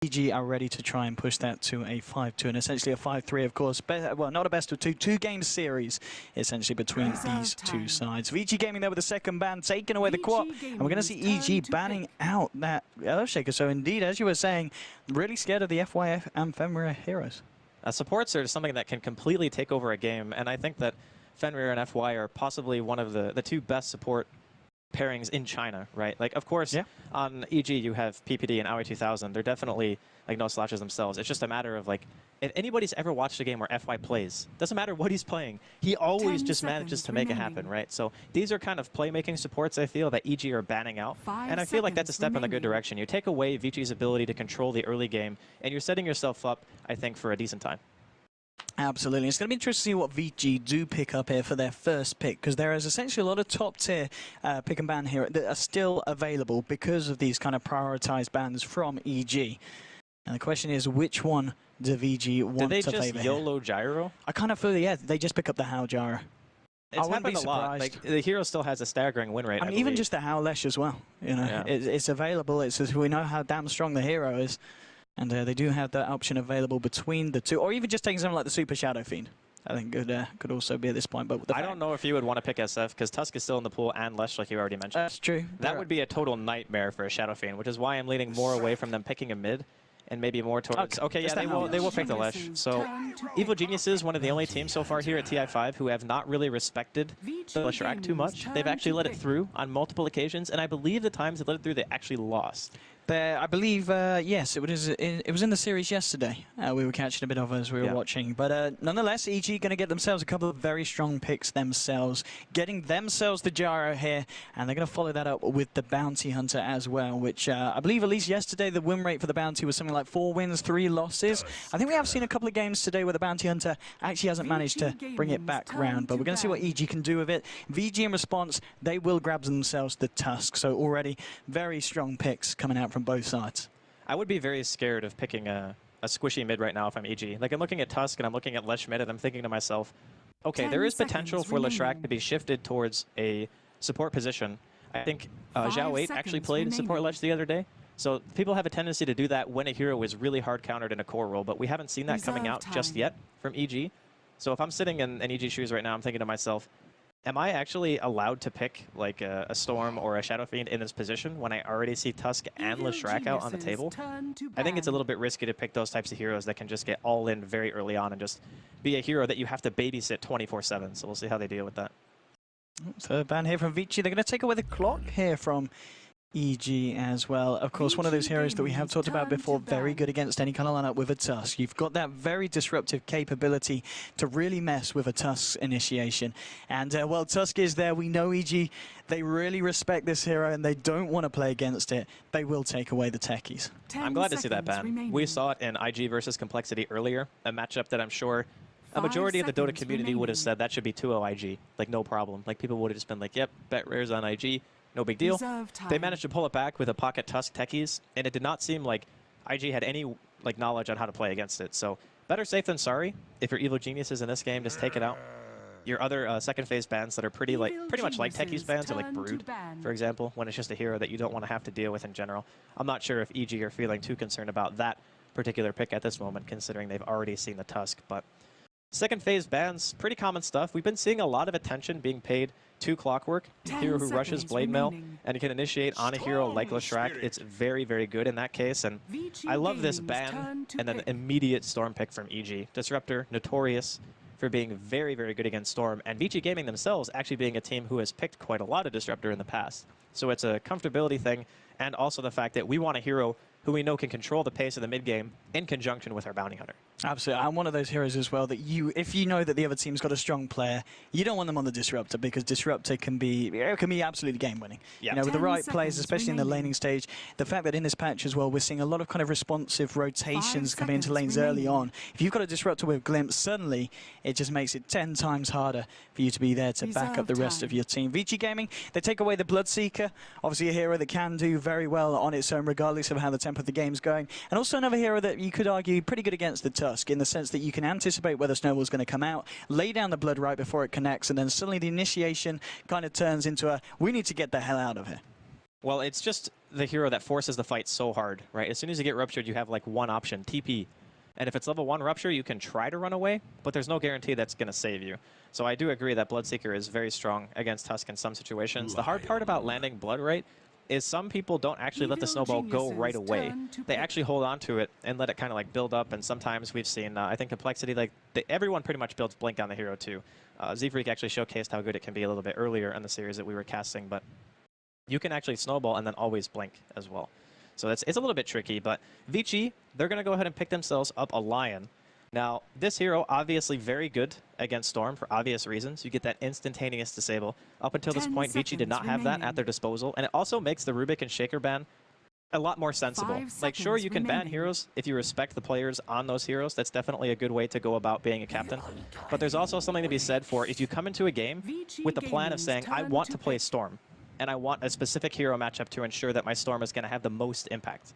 EG are ready to try and push that to a 5-2 and essentially a 5-3, of course. Well, not a best of two game series essentially between these two sides. Vici Gaming there with the second ban, taking away the quad, and we're going to see EG banning out that Earthshaker. So indeed, as you were saying, really scared of the FY and Fenrir heroes. Supports are something that can completely take over a game, and I think that Fenrir and FY are possibly one of the two best support pairings in China, right? Like, of course, on EG you have PPD and Aoi 2000. They're definitely like no slouches themselves. It's just a matter of like, if anybody's ever watched a game where FY plays, doesn't matter what he's playing, he always just manages to make it happen, right? So these are kind of playmaking supports, I feel, that EG are banning out. And I feel like that's a step in the good direction. You take away Vici's ability to control the early game, and you're setting yourself up, I think, for a decent time. Absolutely. It's going to be interesting to see what Vici do pick up here for their first pick, because there is essentially a lot of top-tier pick and ban here that are still available because of these kind of prioritized bans from EG. And the question is, which one do VG want to favor? Do they just YOLO gyro? I kind of feel, yeah, they just pick up the How gyro. It's happened a lot. Like, the hero still has a staggering win rate. I mean, even just the How Lesh as well. You know, it's available. It's just, we know how damn strong the hero is. And they do have that option available between the two, or even just taking something like the Super Shadow Fiend. I think could also be at this point. But I don't know if you would want to pick SF, because Tusk is still in the pool and Lesh, like you already mentioned. That's true. That would be a total nightmare for a Shadow Fiend, which is why I'm leaning more away from them picking a mid and maybe more towards... Okay, yeah, they will pick the Lesh. So Evil Geniuses, one of the only teams so far here at TI5 who have not really respected the Leshrac too much. They've actually let it through on multiple occasions, and I believe the times they let it through, they actually lost. I believe, yes, it was in the series yesterday. We were catching a bit of as we were watching. But nonetheless, EG going to get themselves a couple of very strong picks themselves, getting themselves the gyro here, and they're going to follow that up with the Bounty Hunter as well, which I believe at least yesterday the win rate for the Bounty was something like 4 wins, 3 losses. I think we have seen a couple of games today where the Bounty Hunter actually hasn't managed to bring it back round, but we're going to see what EG can do with it. VG in response, they will grab themselves the Tusk, so already very strong picks coming out from both sides. I would be very scared of picking a squishy mid right now if I'm EG. Like, I'm looking at Tusk and I'm looking at Lesh mid and I'm thinking to myself, okay, there is potential for Leshrac to be shifted towards a support position. I think Zhao 8 actually played support Lesh the other day. So people have a tendency to do that when a hero is really hard countered in a core role, but we haven't seen that coming out just yet from EG. So if I'm sitting in EG shoes right now, I'm thinking to myself, am I actually allowed to pick like a Storm or a Shadow Fiend in this position when I already see Tusk and Leshrac out on the table? I think it's a little bit risky to pick those types of heroes that can just get all in very early on and just be a hero that you have to babysit 24/7. So we'll see how they deal with that. So a ban here from Vici. They're going to take away the clock here from EG as well. Of course, one of those heroes that we have talked about before, very good against any kind of lineup with a Tusk. You've got that very disruptive capability to really mess with a Tusk initiation. And while Tusk is there, we know EG, they really respect this hero and they don't want to play against it. They will take away the techies. I'm glad to see that ban. We saw it in IG versus Complexity earlier, a matchup that I'm sure a majority of the Dota community would have said that should be 2-0 IG. Like, no problem. Like, people would have just been like, yep, bet rares on IG. No big deal. They managed to pull it back with a pocket Tusk techies, and it did not seem like IG had any like knowledge on how to play against it. So better safe than sorry. If you're Evil Geniuses in this game, just take it out. Your other second phase bans that are pretty much like techies bans are like Brood, for example, when it's just a hero that you don't want to have to deal with in general. I'm not sure if EG are feeling too concerned about that particular pick at this moment, considering they've already seen the Tusk. But second phase bans, pretty common stuff. We've been seeing a lot of attention being paid to Clockwork, a hero who rushes Blade Mail and can initiate on a hero like Leshrac. It's very, very good in that case, and I love this ban and then the immediate Storm pick from EG. Disruptor, notorious for being very, very good against Storm, and Vici Gaming themselves actually being a team who has picked quite a lot of Disruptor in the past. So it's a comfortability thing, and also the fact that we want a hero who we know can control the pace of the mid-game in conjunction with our Bounty Hunter. Absolutely. I'm one of those heroes as well that if you know that the other team's got a strong player, you don't want them on the Disruptor, because Disruptor can be absolutely game-winning. You know, with the right players, especially in the laning stage. The fact that in this patch as well, we're seeing a lot of kind of responsive rotations coming into lanes early on. If you've got a Disruptor with Glimpse, suddenly it just makes it 10 times harder for you to be there to back up the rest of your team. Vici Gaming, they take away the Bloodseeker, obviously a hero that can do very well on its own, regardless of how the tempo of the game's going. And also another hero that you could argue pretty good against the Tusk, in the sense that you can anticipate where the snowball's going to come out, lay down the blood right before it connects, and then suddenly the initiation kind of turns into a, we need to get the hell out of here. Well, it's just the hero that forces the fight so hard, right? As soon as you get ruptured, you have like one option, TP. And if it's level 1 rupture, you can try to run away, but there's no guarantee that's going to save you. So I do agree that Bloodseeker is very strong against Tusk in some situations. The hard part about landing Blood right is some people don't actually let the snowball go right away. They actually hold on to it and let it kind of like build up, and sometimes we've seen, I think Complexity, like everyone pretty much builds Blink on the hero too. Z-Freak actually showcased how good it can be a little bit earlier in the series that we were casting, but you can actually snowball and then always Blink as well. So it's a little bit tricky, but Vici, they're going to go ahead and pick themselves up a Lion. Now, this hero, obviously very good against Storm for obvious reasons. You get that instantaneous disable. Up until this point, Vici did not have that at their disposal, and it also makes the Rubik and Shaker ban a lot more sensible. Like, sure, you can ban heroes if you respect the players on those heroes. That's definitely a good way to go about being a captain. But there's also something to be said for if you come into a game with the plan of saying, I want to play Storm, and I want a specific hero matchup to ensure that my Storm is going to have the most impact.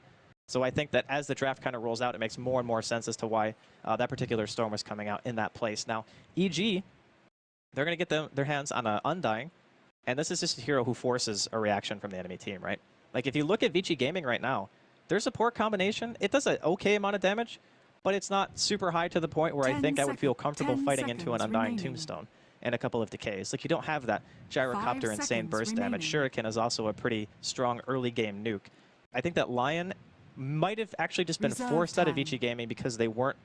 So I think that as the draft kind of rolls out, it makes more and more sense as to why that particular Storm was coming out in that place. Now, EG, they're going to get their hands on an Undying, and this is just a hero who forces a reaction from the enemy team, right? Like, if you look at Vici Gaming right now, their support combination, it does an okay amount of damage, but it's not super high to the point where I think I would feel comfortable fighting into an Undying Tombstone and a couple of decays. Like, you don't have that Gyrocopter insane burst damage. Shuriken is also a pretty strong early game nuke. I think that Lion might have actually just been forced out of Vici Gaming because they weren't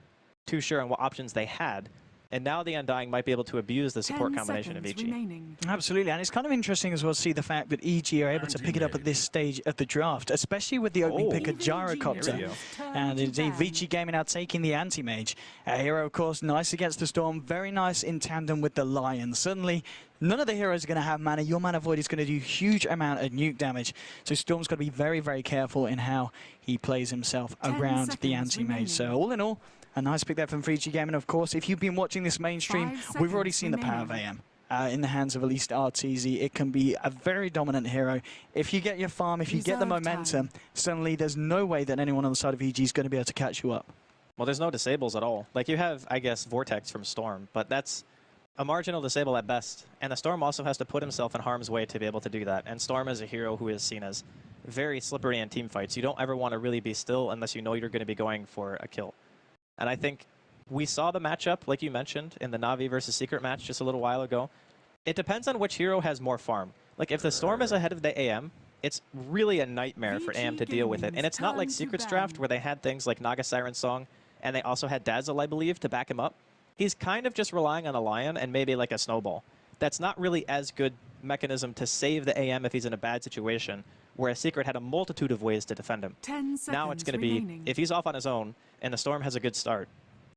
too sure on what options they had. And now the Undying might be able to abuse the support combination of Vici. Absolutely, and it's kind of interesting as well to see the fact that EG are able to pick it up at this stage of the draft, especially with the opening pick of Gyrocopter. And indeed, Vici Gaming now taking the Anti-Mage. A hero, of course, nice against the Storm, very nice in tandem with the Lion. Suddenly, none of the heroes are going to have mana. Your Mana Void is going to do a huge amount of nuke damage. So Storm's got to be very, very careful in how he plays himself around the Anti-Mage. So all in all, a nice pick there from Vici Gaming. Of course, if you've been watching this mainstream, we've already seen the power of AM. In the hands of at least RTZ, it can be a very dominant hero. If you get your farm, if you get the momentum, suddenly there's no way that anyone on the side of EG is going to be able to catch you up. Well, there's no disables at all. Like, you have, I guess, Vortex from Storm, but that's a marginal disable at best. And the Storm also has to put himself in harm's way to be able to do that. And Storm is a hero who is seen as very slippery in team fights. You don't ever want to really be still unless you know you're going to be going for a kill. And I think we saw the matchup, like you mentioned, in the Na'Vi versus Secret match just a little while ago. It depends on which hero has more farm. Like, if the Storm is ahead of the AM, it's really a nightmare for AM to deal with it. And it's not like Secret's draft, where they had things like Naga Siren Song, and they also had Dazzle, I believe, to back him up. He's kind of just relying on a Lion and maybe like a Snowball. That's not really as good mechanism to save the AM if he's in a bad situation, whereas Secret had a multitude of ways to defend him. Now it's going to be, if he's off on his own and the Storm has a good start,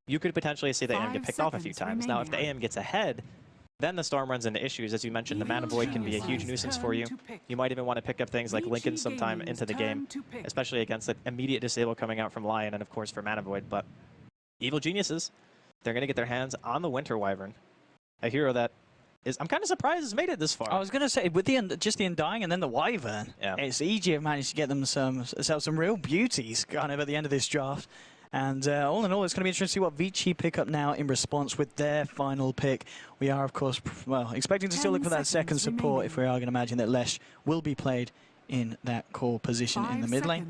you could potentially see the AM get picked off a few times. Now, if the AM gets ahead, then the Storm runs into issues. As you mentioned, the Mana Void can be a huge nuisance for you. You might even want to pick up things like Lincoln sometime into the game, especially against the immediate disable coming out from Lion and, of course, for Mana Void. But Evil Geniuses, they're going to get their hands on the Winter Wyvern, a hero that is, I'm kind of surprised has made it this far. I was going to say, with just the Undying and then the Wyvern, it's EG have managed to get themselves some real beauties kind of at the end of this draft. And all in all, it's going to be interesting to see what Vici pick up now in response with their final pick. We are, of course, well, expecting to still look for that second support if we are going to imagine that Lesh will be played in that core position in the mid lane.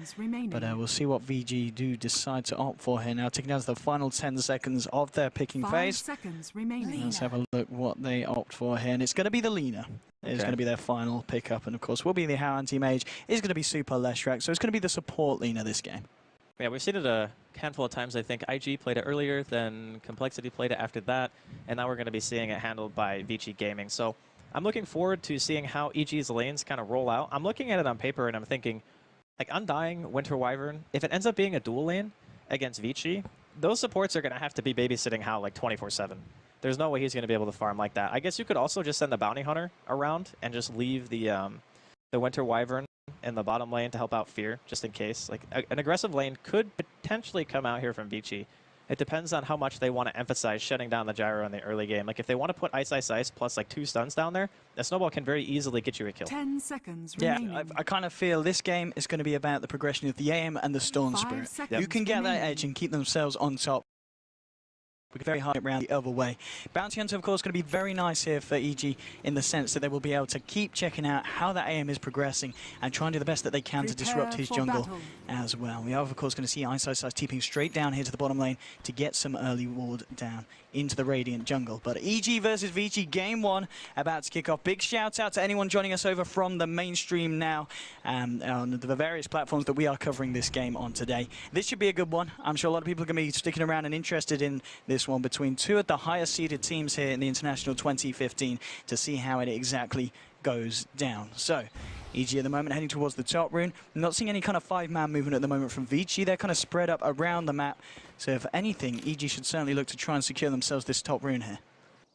But we'll see what VG do decide to opt for here now. Taking down to the final 10 seconds of their picking phase. Let's have a look what they opt for here. And it's going to be the Lina. It's going to be their final pickup. And of course, will be the How Anti-Mage. Is going to be Super Leshrac. So it's going to be the support Lina this game. Yeah, we've seen it a handful of times. I think IG played it earlier, then Complexity played it after that, and now we're going to be seeing it handled by Vici Gaming. So I'm looking forward to seeing how EG's lanes kind of roll out. I'm looking at it on paper, and I'm thinking, like, Undying, Winter Wyvern, if it ends up being a dual lane against Vici, those supports are going to have to be babysitting How like 24/7. There's no way he's going to be able to farm like that. I guess you could also just send the Bounty Hunter around and just leave the Winter Wyvern in the bottom lane to help out Fear, just in case. Like, an aggressive lane could potentially come out here from Vici. It depends on how much they want to emphasize shutting down the gyro in the early game. Like, if they want to put Ice, Ice, Ice plus, like, 2 stuns down there, a snowball can very easily get you a kill. 10 seconds remaining. Yeah, I kind of feel this game is going to be about the progression of the AM and the Storm Spirit. You can get that edge and keep themselves on top. very hard around the other way. Bounty Hunter, of course, going to be very nice here for EG in the sense that they will be able to keep checking out how that AM is progressing and try and do the best that they can to disrupt his jungle as well. We are, of course, going to see Ice TPing straight down here to the bottom lane to get some early ward down into the Radiant jungle. But EG versus Vici, game one about to kick off. Big shout out to anyone joining us over from the mainstream now on the various platforms that we are covering this game on today. This should be a good one. I'm sure a lot of people are going to be sticking around and interested in this one between two of the highest seeded teams here in the International 2015 to see how it exactly goes down. So, EG at the moment heading towards the top rune. I'm not seeing any kind of five-man movement at the moment from Vici. They're kind of spread up around the map. So if anything, EG should certainly look to try and secure themselves this top rune here.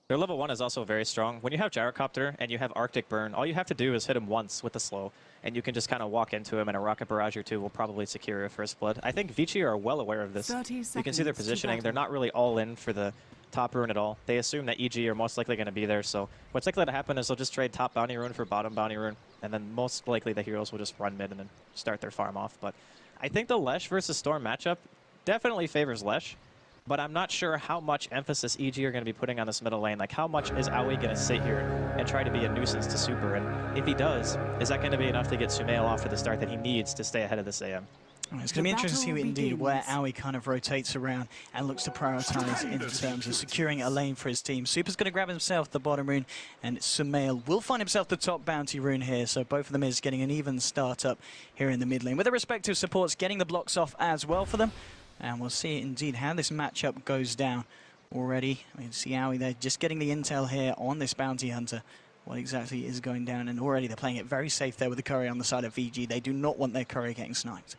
Their level 1 is also very strong. When you have Gyrocopter and you have Arctic Burn, all you have to do is hit him once with the slow, and you can just kind of walk into him, and a Rocket Barrage or two will probably secure your first blood. I think Vici are well aware of this. You can see their positioning. They're not really all in for the top rune at all. They assume that EG are most likely going to be there, so what's likely to happen is they'll just trade top bounty rune for bottom bounty rune, and then most likely the heroes will just run mid and then start their farm off. But I think the Lesh versus Storm matchup definitely favors Lesh, but I'm not sure how much emphasis EG are going to be putting on this middle lane. Like, how much is Aoi going to sit here and try to be a nuisance to Super? And if he does, is that going to be enough to get Sumail off for the start that he needs to stay ahead of this AM? It's going to be interesting to see indeed where Aoi kind of rotates around and looks to prioritize in terms of securing a lane for his team. Super's going to grab himself the bottom rune, and Sumail will find himself the top bounty rune here. So both of them is getting an even start up here in the mid lane, with the respective supports getting the blocks off as well for them. And we'll see indeed how this matchup goes down already. We can see Aoi there just getting the intel here on this bounty hunter. What exactly is going down, and already they're playing it very safe there with the courier on the side of VG. They do not want their courier getting sniped.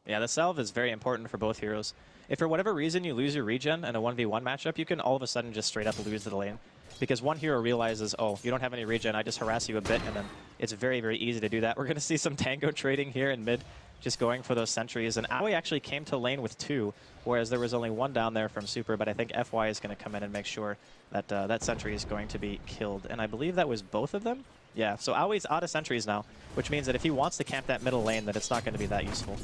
Yeah, the salve is very important for both heroes. If for whatever reason you lose your regen in a 1v1 matchup, you can all of a sudden just straight up lose the lane. Because one hero realizes, oh, you don't have any regen, I just harass you a bit, and then it's very, very easy to do that. We're going to see some tango trading here in mid, just going for those sentries. And Aoi actually came to lane with 2, whereas there was only 1 down there from Super, but I think FY is going to come in and make sure that that sentry is going to be killed. And I believe that was both of them? Yeah, so Aoi's out of sentries now, which means that if he wants to camp that middle lane, then it's not going to be that useful.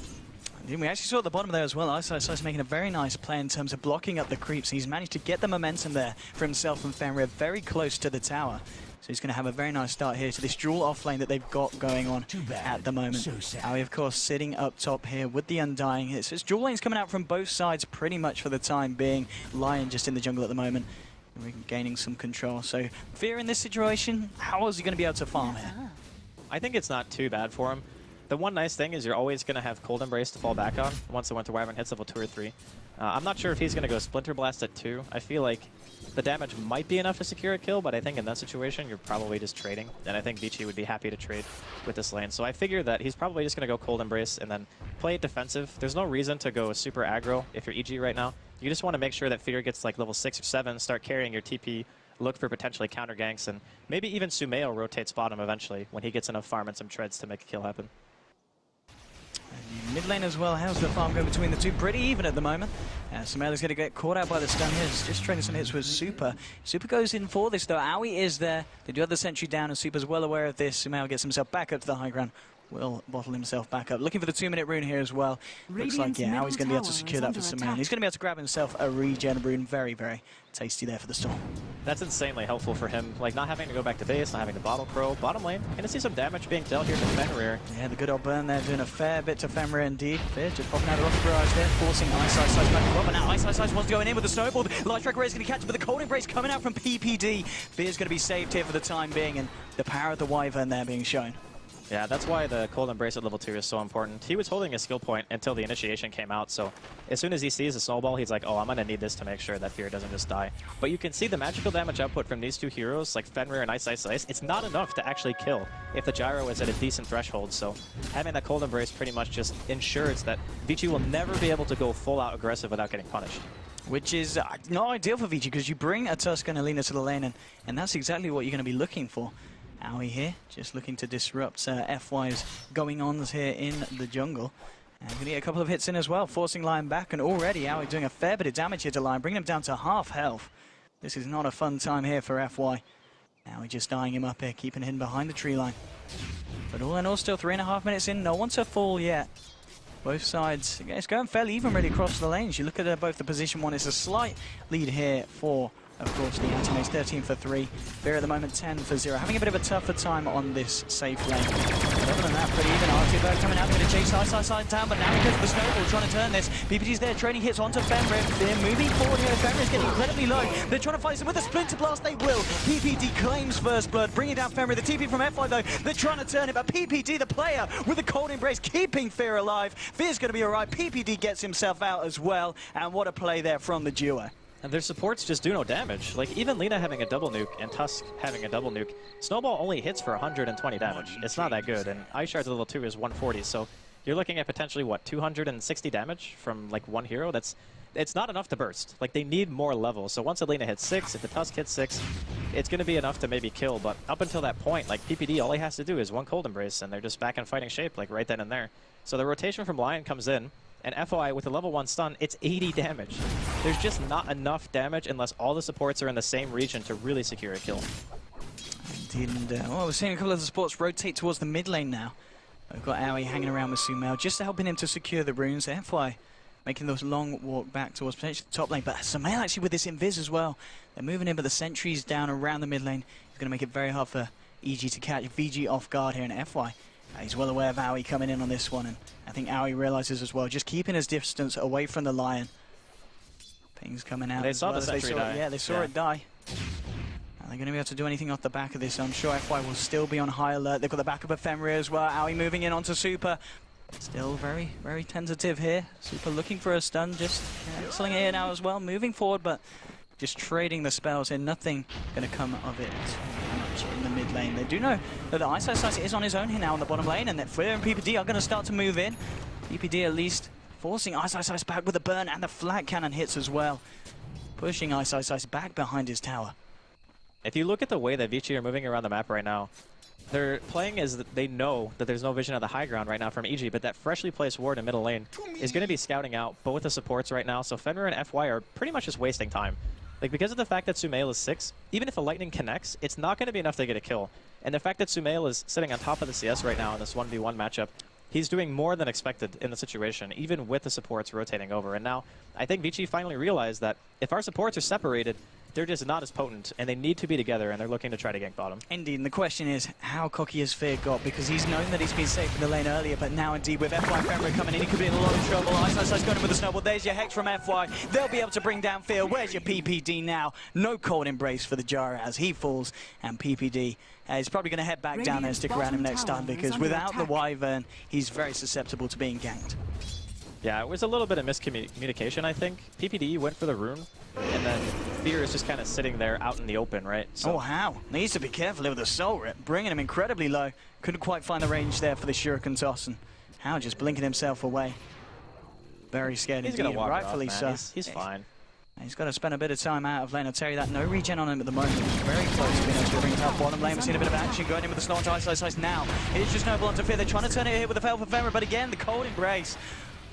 We actually saw at the bottom there as well, Ice making a very nice play in terms of blocking up the creeps. He's managed to get the momentum there for himself and Fenrir very close to the tower. So he's going to have a very nice start here to this dual off lane that they've got going on at the moment. Aoi, of course, sitting up top here with the Undying. It's dual lanes coming out from both sides pretty much for the time being. Lion just in the jungle at the moment. We're gaining some control. So Fear in this situation, how is he going to be able to farm here? I think it's not too bad for him. The one nice thing is you're always going to have Cold Embrace to fall back on once the Winter Wyvern hits level 2 or 3. I'm not sure if he's going to go Splinter Blast at 2. I feel like the damage might be enough to secure a kill, but I think in that situation you're probably just trading, and I think Vici would be happy to trade with this lane. So I figure that he's probably just going to go Cold Embrace and then play it defensive. There's no reason to go super aggro if you're EG right now. You just want to make sure that Fear gets like level 6 or 7, start carrying your TP, look for potentially counter ganks, and maybe even Sumail rotates bottom eventually when he gets enough farm and some treads to make a kill happen. Mid lane as well, how's the farm go between the two? Pretty even at the moment. Sumail is going to get caught out by the stun here. He's just trading some hits with Super. Super goes in for this though. Aoi is there. They do have the sentry down and Super's well aware of this. Sumail gets himself back up to the high ground. Will bottle himself back up. Looking for the 2-minute rune here as well. Looks like, yeah, Aoi's going to be able to secure that for Sumail. He's going to be able to grab himself a regen rune. Very, very tasty there for the Storm. That's insanely helpful for him. Like, not having to go back to base, not having to bottle pro. Bottom lane, going to see some damage being dealt here to Fenrir. Yeah, the good old burn there, doing a fair bit to Fenrir indeed. Fear just popping out of Rocket Barrage there, forcing Ice back up. And now Ice wants to go in with the snowball. Light Tracker is going to catch it, but the Cold Embrace coming out from PPD. Fear's going to be saved here for the time being, and the power of the Wyvern there being shown. Yeah, that's why the Cold Embrace at level 2 is so important. He was holding a skill point until the initiation came out, so as soon as he sees a snowball, he's like, oh, I'm going to need this to make sure that Fear doesn't just die. But you can see the magical damage output from these two heroes, like Fenrir and Ice. It's not enough to actually kill if the gyro is at a decent threshold, so having that Cold Embrace pretty much just ensures that Vici will never be able to go full-out aggressive without getting punished. Which is not ideal for Vici, because you bring a Tusk and a Lina to the lane, and that's exactly what you're going to be looking for. Aoi here, just looking to disrupt FY's going-ons here in the jungle. And we need a couple of hits in as well, forcing Lion back, and already Aoi doing a fair bit of damage here to Lion, bringing him down to half health. This is not a fun time here for FY. Aoi just eyeing him up here, keeping him behind the tree line. But all in all, still 3.5 minutes in, no one to fall yet. Both sides, it's going fairly even really across the lanes. You look at both the position one, it's a slight lead here for, of course, the anti-mates. 13 for 3. Fear at the moment 10 for 0. Having a bit of a tougher time on this safe lane. But other than that, pretty even. RT coming out, going to chase side down, but now he goes for the snowball, trying to turn this. PPD's there, trading hits onto Fenrir. They're moving forward here. Fenrir's getting incredibly low. They're trying to fight him with a Splinter Blast. They will. PPD claims first blood, bringing down Fenrir. The TP from FY though, they're trying to turn it, but PPD, the player, with the cold embrace, keeping Fear alive. Fear's going to be alright. PPD gets himself out as well, and what a play there from the duo. And their supports just do no damage. Like, even Lina having a double nuke and Tusk having a double nuke, Snowball only hits for 120 damage. It's not that good, and Ice Shard's level 2 is 140, so you're looking at potentially, what, 260 damage from, like, one hero? It's not enough to burst. Like, they need more levels, so once Alina hits 6, if the Tusk hits 6, it's going to be enough to maybe kill, but up until that point, like, PPD, all he has to do is one Cold Embrace, and they're just back in fighting shape, like, right then and there. So the rotation from Lion comes in, and FOI with a level 1 stun, it's 80 damage. There's just not enough damage unless all the supports are in the same region to really secure a kill. Indeed, well, we're seeing a couple of the supports rotate towards the mid lane now. We've got Aoi hanging around with Sumail, just helping him to secure the runes. FY making those long walk back towards potentially the top lane, but Sumail actually with this invis as well. They're moving in, but the sentries down around the mid lane. It's going to make it very hard for EG to catch VG off guard here, and FY. He's well aware of Aoi coming in on this one, and I think Aoi realizes as well, just keeping his distance away from the Lion. Ping's coming out. They saw the sentry die. Yeah, they saw it die. Are they going to be able to do anything off the back of this? I'm sure FY will still be on high alert. They've got the backup of Fenrir as well. Aoi moving in onto Super. Still very, very tentative here. Super looking for a stun, just cancelling it here now as well. Moving forward, but just trading the spells here. Nothing going to come of it in the mid lane. They do know that the Ice is on his own here now on the bottom lane, and that Fear and PPD are going to start to move in. PPD at least forcing Ice back with the burn, and the flat cannon hits as well, pushing Ice back behind his tower. If you look at the way that Vici are moving around the map right now, they're playing as they know that there's no vision of the high ground right now from EG, but that freshly placed ward in middle lane is going to be scouting out both the supports right now, so Fenrir and FY are pretty much just wasting time. Like, because of the fact that Sumail is 6, even if a lightning connects, it's not going to be enough to get a kill. And the fact that Sumail is sitting on top of the CS right now in this 1v1 matchup, he's doing more than expected in the situation, even with the supports rotating over. And now, I think Vici finally realized that if our supports are separated, they're just not as potent, and they need to be together, and they're looking to try to gank bottom. Indeed, and the question is, how cocky has Fear got? Because he's known that he's been safe in the lane earlier, but now indeed with FY and Fenrir coming in, he could be in a lot of trouble. Ice going in with the snowball. There's your Hex from FY. They'll be able to bring down Fear. Where's your PPD now? No cold embrace for the Jara as he falls, and PPD is probably going to head back down there and stick around him next time, because without the Wyvern, he's very susceptible to being ganked. Yeah, it was a little bit of miscommunication, I think. PPD went for the rune, and then Fear is just kind of sitting there out in the open, right? So How? Needs to be careful with the Soul Rip, bringing him incredibly low. Couldn't quite find the range there for the Shuriken toss, and How just blinking himself away. Very scared indeed, indeed, rightfully so. He's fine. He's got to spend a bit of time out of lane. I'll tell you that. No regen on him at the moment. He's very close to being able to bring it up bottom lane. We've seen a bit of action going in with the slow onto Ice now. It's just Noble onto Fear. They're trying to turn it here with the fail for Fenrir, but again, the cold embrace.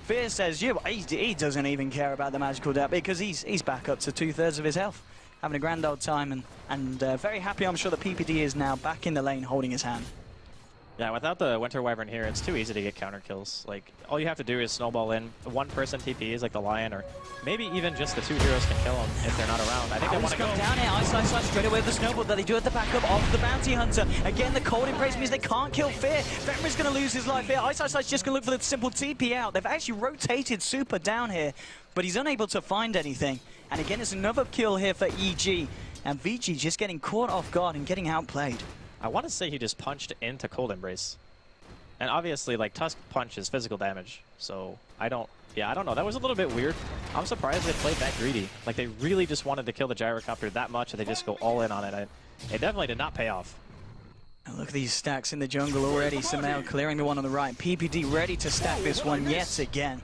Fear says, he doesn't even care about the magical dart because he's back up to 2/3 of his health. Having a grand old time and very happy, I'm sure, that PPD is now back in the lane holding his hand. Yeah, without the Winter Wyvern here, it's too easy to get counter kills. Like, all you have to do is snowball in. One person TPs like the Lion, or maybe even just the 2 heroes can kill him if they're not around. I think they want to go down here. Ice straight away with the snowball that they do at the backup of the Bounty Hunter. Again, the cold embrace means they can't kill Fear. Fenrir's going to lose his life here. Ice just going to look for the simple TP out. They've actually rotated Super down here, but he's unable to find anything. And again, it's another kill here for EG. And Vici just getting caught off guard and getting outplayed. I want to say he just punched into Cold Embrace. And obviously, like, Tusk punch is physical damage. So, I don't know. That was a little bit weird. I'm surprised they played that greedy. Like, they really just wanted to kill the Gyrocopter that much that they just go all in on it. It definitely did not pay off. And look at these stacks in the jungle already. Sumail clearing the one on the right. PPD ready to stack this one yet again.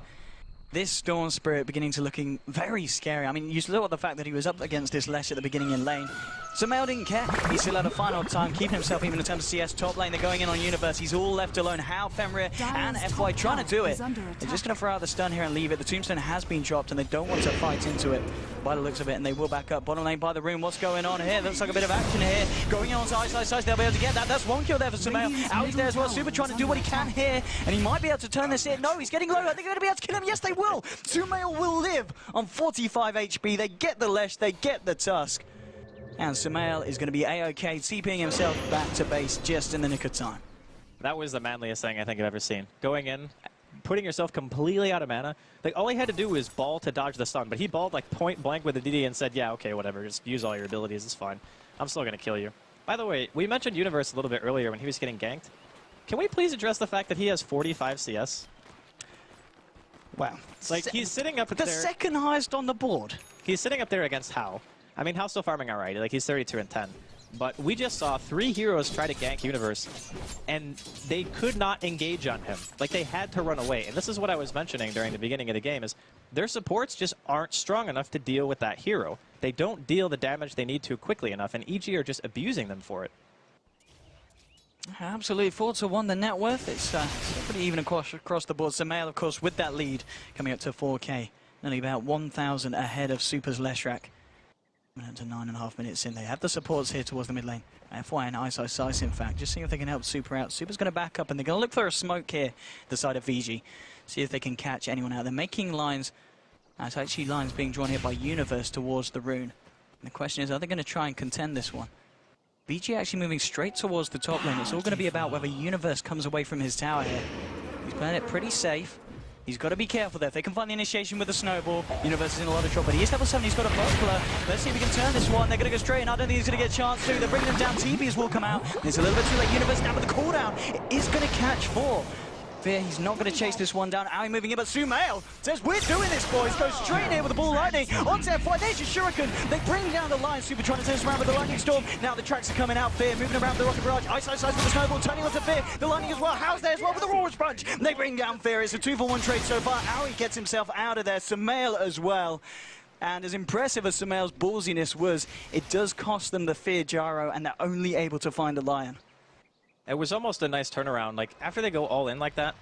This Storm Spirit beginning to looking very scary. I mean, you look at the fact that he was up against this Lesh at the beginning in lane. Sumail didn't care. He still had a final time, keeping himself even in terms of CS top lane. They're going in on Universe. He's all left alone. How Fenrir and FY trying to do it. They're just going to throw out the stun here and leave it. The Tombstone has been dropped, and they don't want to fight into it by the looks of it, and they will back up. Bottom lane by the room. What's going on here? Looks like a bit of action here. Going in on side. They'll be able to get that. That's one kill there for Sumail. Ali's there as well. Super trying to do what he can here, and he might be able to turn this in. No, he's getting low. Are they going to be able to kill him? Yes, they will. Sumail will live on 45 HP. They get the Lesh. They get the Tusk. And Sumail is going to be A-OK, TPing himself back to base just in the nick of time. That was the manliest thing I think I've ever seen. Going in, putting yourself completely out of mana. Like, all he had to do was ball to dodge the stun, but he balled like point blank with the DD and said, yeah, okay, whatever, just use all your abilities, it's fine. I'm still going to kill you. By the way, we mentioned Universe a little bit earlier when he was getting ganked. Can we please address the fact that he has 45 CS? Wow. Like, he's sitting up there. The second highest on the board. He's sitting up there against Hao. I mean, Hao's still farming alright. Like, he's 32 and 10. But we just saw 3 heroes try to gank Universe, and they could not engage on him. Like, they had to run away. And this is what I was mentioning during the beginning of the game, is their supports just aren't strong enough to deal with that hero. They don't deal the damage they need to quickly enough, and EG are just abusing them for it. Absolutely, 4-1 the net worth. It's pretty even across the board. Sumail, of course, with that lead, coming up to 4K. Nearly about 1,000 ahead of Super's Leshrac. To 9.5 minutes in. They have the supports here towards the mid lane. FY and Ice, in fact. Just seeing if they can help Super out. Super's going to back up, and they're going to look for a smoke here, the side of Vici. See if they can catch anyone out. They're making lines. It's actually lines being drawn here by Universe towards the rune. And the question is, are they going to try and contend this one? Vici actually moving straight towards the top lane. It's all going to be about whether Universe comes away from his tower here. He's playing it pretty safe. He's got to be careful there. If they can find the initiation with the snowball, Universe is in a lot of trouble. But he is level 7, he's got a buckler. Let's see if we can turn this one. They're going to go straight in. I don't think he's going to get a chance to. They're bringing them down. TPs will come out. It's a little bit too late. Universe down with the cooldown. It is going to catch 4. Fear, he's not going to chase this one down. Ali moving in, but Sumail says, we're doing this, boys. Goes straight in here with the ball lightning. Onto F5, there's your Shuriken. They bring down the line. Super trying to turn this around with the lightning storm. Now the tracks are coming out. Fear moving around the rocket barrage. Ice with the snowball, turning onto Fear. The lightning as well. How's there as well with the Roar's Punch. They bring down Fear. It's a 2-for-1 trade so far. Ali gets himself out of there. Sumail as well. And as impressive as Sumail's ballsiness was, it does cost them the Fear Gyro, and they're only able to find the Lion. It was almost a nice turnaround. Like, after they go all in like that,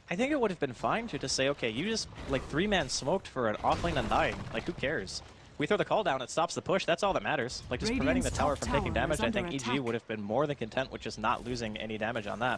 I think it would have been fine to just say, okay, you just, like, 3-man smoked for an offlane undying. Like, who cares? We throw the call down, it stops the push, that's all that matters. Like, just preventing the tower from taking damage, I think EG would have been more than content with just not losing any damage on that.